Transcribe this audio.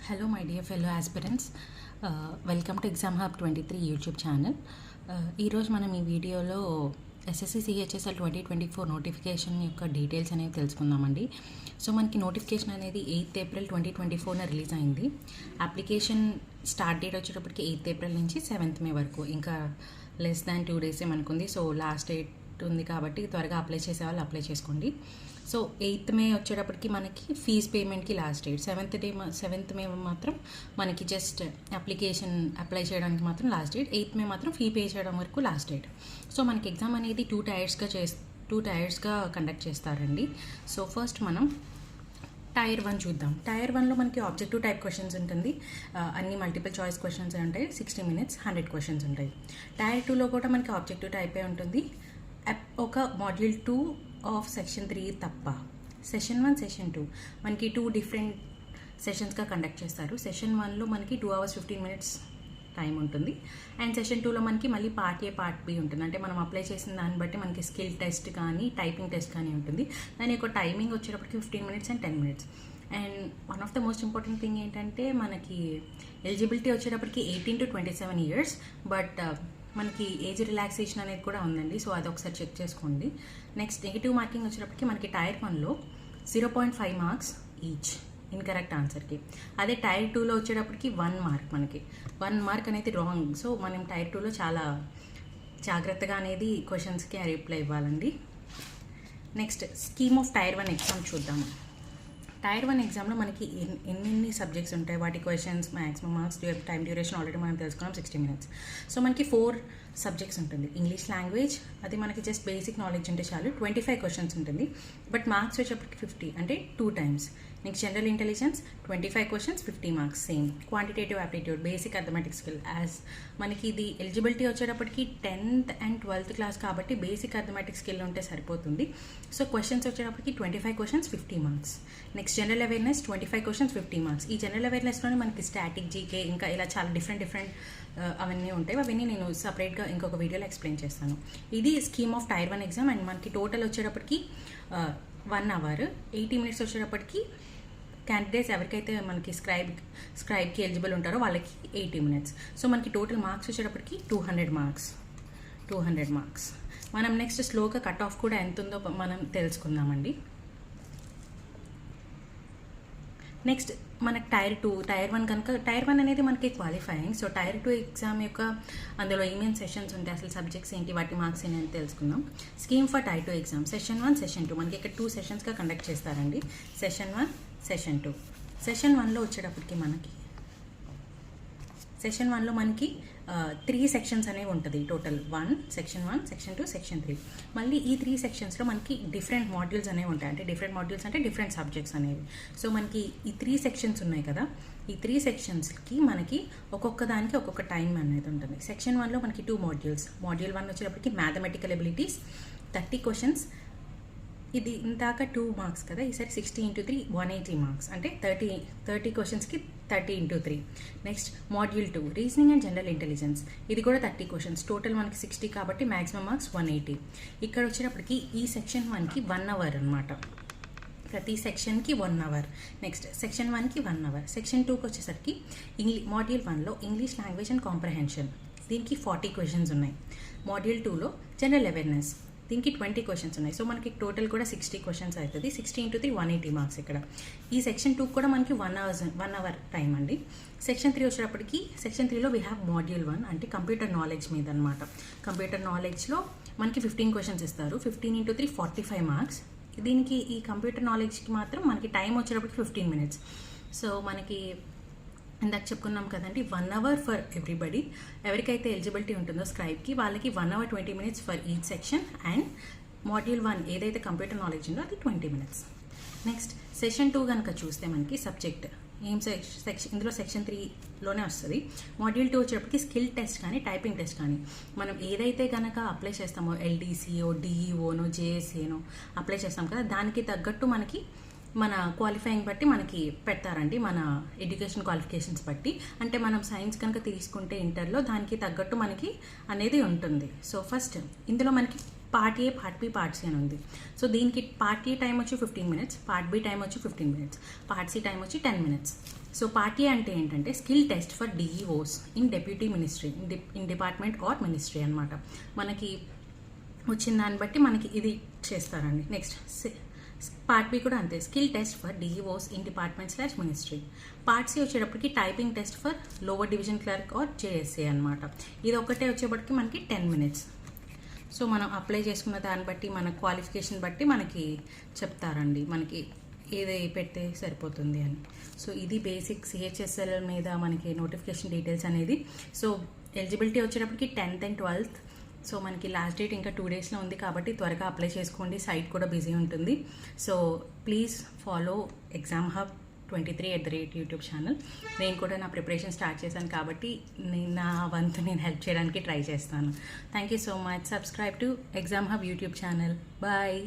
Hello, my dear fellow aspirants. Welcome to Exam Hub 23 YouTube channel. ఈరోజు మనం ఈ వీడియోలో ఎస్ఎస్సి సిహెచ్ఎస్ఎల్ 2024 నోటిఫికేషన్ యొక్క డీటెయిల్స్ అనేవి తెలుసుకుందామండి. సో మనకి నోటిఫికేషన్ అనేది 8th April 2024 రిలీజ్ అయింది. అప్లికేషన్ స్టార్ట్ డేట్ వచ్చేటప్పటికి 8th April నుంచి 7th May వరకు, ఇంకా లెస్ దాన్ 2 days మనకుంది. సో లాస్ట్ డేట్ ఉంది కాబట్టి త్వరగా అప్లై చేసే వాళ్ళు అప్లై చేసుకోండి. సో 8th May వచ్చేటప్పటికి మనకి ఫీజ్ పేమెంట్కి లాస్ట్ డేట్. 7th May మాత్రం మనకి జస్ట్ అప్లికేషన్ అప్లై చేయడానికి మాత్రం లాస్ట్ డేట్. 8th May మాత్రం ఫీ పే చేయడం వరకు లాస్ట్ డేట్. సో మనకి ఎగ్జామ్ అనేది 2 టైర్స్గా కండక్ట్ చేస్తారండి. సో ఫస్ట్ మనం టైర్ 1 చూద్దాం. టైర్ 1లో మనకి ఆబ్జెక్టివ్ టైప్ క్వశ్చన్స్ ఉంటుంది. అన్ని మల్టిపుల్ చాయిస్ క్వశ్చన్స్ ఉంటాయి. 60 minutes 100 questions ఉంటాయి. టైర్ 2లో కూడా మనకి ఆబ్జెక్టివ్ టైపే ఉంటుంది. ఒక మాడ్యూల్ 2 ఆఫ్ సెక్షన్ 3 తప్ప. సెషన్ 1 సెషన్ 2 మనకి 2 డిఫరెంట్ సెషన్స్గా కండక్ట్ చేస్తారు. సెషన్ 1లో మనకి 2 hours 15 minutes టైం ఉంటుంది. అండ్ సెషన్ 2లో మనకి మళ్ళీ పార్ట్ ఏ పార్ట్ బి ఉంటుంది. అంటే మనం అప్లై చేసిన దాన్ని బట్టి మనకి స్కిల్ టెస్ట్ కానీ టైపింగ్ టెస్ట్ కానీ ఉంటుంది. దాని యొక్క టైమింగ్ వచ్చేటప్పటికి 15 minutes and 10 minutes. And one of the most important thing ఏంటంటే మనకి ఎలిజిబిలిటీ వచ్చేటప్పటికి 18 to 27 years. బట్ మనకి ఏజ్ రిలాక్సేషన్ అనేది కూడా ఉందండి. సో అది ఒకసారి చెక్ చేసుకోండి. నెక్స్ట్ నెగిటివ్ మార్కింగ్ వచ్చేటప్పటికి మనకి టైర్ 1లో 0.5 marks ఈచ్ ఇన్కరెక్ట్ ఆన్సర్కి. అదే టైర్ 2లో వచ్చేటప్పటికి 1 mark, మనకి 1 mark అనేది రాంగ్. సో మనం టైర్ 2లో చాలా జాగ్రత్తగా అనేది క్వశ్చన్స్కి రిప్లై ఇవ్వాలండి. Next scheme of tier 1 exam చూద్దాము. టైర్ 1 ఎగ్జామ్లో మనకి ఎన్ని సబ్జెక్ట్స్ ఉంటాయి, వాటి questions, maximum marks, time duration already మనం తెలుసుకున్నాం 60 minutes. సో మనకి 4 సబ్జెక్ట్స్ ఉంటుంది. ఇంగ్లీష్ లాంగ్వేజ్, అది మనకి జస్ట్ బేసిక్ నాలెడ్జ్ ఉంటే చాలు, 25 questions ఉంటుంది. బట్ మార్క్స్ వచ్చేటప్పటికి 50, అంటే 2 times. Next general intelligence 25 questions 50 marks same. Quantitative aptitude, basic arithmetic skill, as మనకి ఇది ఎలిజిబిలిటీ వచ్చేటప్పటికి 10th and 12th class కాబట్టి బేసిక్ అథమెటిక్ స్కిల్ ఉంటే సరిపోతుంది. సో క్వశ్చన్స్ వచ్చేటప్పటికి 25 questions 50 marks. Next general awareness 25 questions 50 marks. ఈ జనరల్ అవేర్నెస్లోనే మనకి static, GK, ఇంకా ఇలా చాలా డిఫరెంట్ అవన్నీ ఉంటాయి. అవన్నీ నేను సపరేట్గా ఇంకొక వీడియోలో ఎక్స్ప్లెయిన్ చేస్తాను. ఇది scheme of tier 1 exam. And మనకి టోటల్ వచ్చేటప్పటికి 1 hour 80 minutes వచ్చేటప్పటికి క్యాండిడేట్స్ ఎవరికైతే మనకి స్క్రైబ్కి ఎలిజిబుల్ ఉంటారో వాళ్ళకి 80 minutes. సో మనకి టోటల్ మార్క్స్ వచ్చేటప్పటికి 200 marks. మనం నెక్స్ట్ స్లోగా కట్ ఆఫ్ కూడా ఎంత ఉందో మనం తెలుసుకుందామండి. నెక్స్ట్ మనకి టైర్ 1 కనుక, టైర్ 1 అనేది మనకి క్వాలిఫైయింగ్. సో టైర్ 2 ఎగ్జామ్ యొక్క అందులో ఏమేమి సెషన్స్ ఉంటాయి, అసలు సబ్జెక్ట్స్ ఏంటి, వాటి మార్క్స్ ఏంటి అని తెలుసుకుందాం. Scheme for tier 2 exam session 1 session 2 మనకి ఇక్కడ 2 sessionsగా కండక్ట్ చేస్తారండి. Session 1 session 2. సెషన్ 1లో వచ్చేటప్పటికి మనకి సెషన్ 1లో మనకి 3 sections అనేవి ఉంటుంది. Total section 1 section 2 section 3. మళ్ళీ ఈ 3 sectionsలో మనకి డిఫరెంట్ మాడ్యూల్స్ అనేవి ఉంటాయి. అంటే డిఫరెంట్ మాడ్యూల్స్ అంటే డిఫరెంట్ సబ్జెక్ట్స్ అనేవి. సో మనకి ఈ 3 sections ఉన్నాయి కదా, ఈ 3 sectionsకి మనకి ఒక్కొక్క దానికి ఒక్కొక్క టైం అనేది ఉంటుంది. సెక్షన్ 1లో మనకి 2 modules. మాడ్యూల్ 1 వచ్చేటప్పటికి మ్యాథమెటికల్ ఎబిలిటీస్ 30 questions. ఇది ఇందాక 2 marks కదా, ఈసారి 60 into 3 180 marks. అంటే 30 questionsకి 30 into 3. Next module 2 reasoning and general intelligence, ఇది కూడా 30 questions. టోటల్ మనకి 60 కాబట్టి మ్యాక్సిమం మార్క్స్ 180. ఇక్కడ వచ్చేటప్పటికి ఈ సెక్షన్ 1కి 1 hour అనమాట. ప్రతి సెక్షన్కి 1 hour. నెక్స్ట్ సెక్షన్ 1కి 1 hour. సెక్షన్ 2కి వచ్చేసరికి మాడ్యూల్ 1లో ఇంగ్లీష్ లాంగ్వేజ్ అండ్ కాంప్రహెన్షన్, దీనికి 40 questions ఉన్నాయి. మాడ్యూల్ 2లో జనరల్ అవేర్నెస్, దీనికి 20 questions ఉన్నాయి. సో మనకి టోటల్ కూడా 60 questions అవుతుంది. 60 into 3 180 marks. ఇక్కడ ఈ సెక్షన్ 2 కూడా మనకి 1 hour టైం అండి. సెక్షన్ 3 వచ్చేటప్పటికి సెక్షన్ 3లో వీ హ్యావ్ మాడ్యూల్ 1, అంటే కంప్యూటర్ నాలెడ్జ్ మీద అనమాట. కంప్యూటర్ నాలెడ్జ్లో మనకి 15 questions ఇస్తారు. 15 into 3 45 marks. దీనికి ఈ కంప్యూటర్ నాలెడ్జ్కి మాత్రం మనకి టైం వచ్చేటప్పటికి 15 minutes. సో మనకి ఇందాక చెప్పుకున్నాం కదండి, 1 hour ఫర్ ఎవ్రీబడి. ఎవరికైతే ఎలిజిబిలిటీ ఉంటుందో స్క్రైబ్కి వాళ్ళకి 1 hour 20 minutes for each section. And module 1 ఏదైతే కంప్యూటర్ నాలెడ్జ్ ఉందో అది 20 minutes. నెక్స్ట్ సెషన్ 2 కనుక చూస్తే మనకి సబ్జెక్ట్ ఏం ఇందులో సెక్షన్ 3లోనే వస్తుంది. మాడ్యూల్ 2 వచ్చేటప్పటికి స్కిల్ టెస్ట్ కానీ టైపింగ్ టెస్ట్ కానీ మనం ఏదైతే కనుక అప్లై చేస్తామో, ఎల్డీసీఓ, డిఈఓనో, జేఎస్ఏనో అప్లై చేస్తాం కదా, దానికి తగ్గట్టు మనకి మన క్వాలిఫైయింగ్ బట్టి మనకి పెడతారండి, మన ఎడ్యుకేషన్ క్వాలిఫికేషన్స్ బట్టి. అంటే మనం సైన్స్ కనుక తీసుకుంటే ఇంటర్లో దానికి తగ్గట్టు మనకి అనేది ఉంటుంది. సో ఫస్ట్ ఇందులో మనకి part A, part B, part C అని ఉంది. సో దీనికి పార్ట్ ఏ టైం వచ్చి 15 minutes, పార్ట్ బి టైం వచ్చి 15 minutes, పార్ట్ సి టైం వచ్చి 10 minutes. సో పార్ట్ ఏ అంటే ఏంటంటే skill test for DEOs in deputy ministry, in department or ministry అనమాట. మనకి వచ్చిన దాన్ని బట్టి మనకి ఇది చేస్తారండి. నెక్స్ట్ పార్ట్ బి కూడా అంతే, skill test for DEOs in department / ministry. Part C వచ్చేటప్పటికి typing test for lower division clerk or JSA అనమాట. ఇది ఒకటే వచ్చేటప్పటికి మనకి 10 minutes. సో మనం అప్లై చేసుకున్న దాన్ని బట్టి మన క్వాలిఫికేషన్ బట్టి మనకి చెప్తారండి మనకి ఏది పెడితే సరిపోతుంది అని. సో ఇది బేసిక్ సిహెచ్ఎస్ఎల్ మీద మనకి నోటిఫికేషన్ డీటెయిల్స్ అనేది. సో ఎలిజిబిలిటీ వచ్చేటప్పటికి 10th and 12th. సో మనకి లాస్ట్ డేట్ ఇంకా 2 daysలో ఉంది కాబట్టి త్వరగా అప్లై చేసుకోండి, సైట్ కూడా బిజీ ఉంటుంది. So please follow exam hub 23 YouTube channel. నేను కూడా నా ప్రిపరేషన్ స్టార్ట్ చేశాను కాబట్టి నా వంతు నేను హెల్ప్ చేయడానికి ట్రై చేస్తాను. Thank you so much. Subscribe to exam hub YouTube channel. Bye.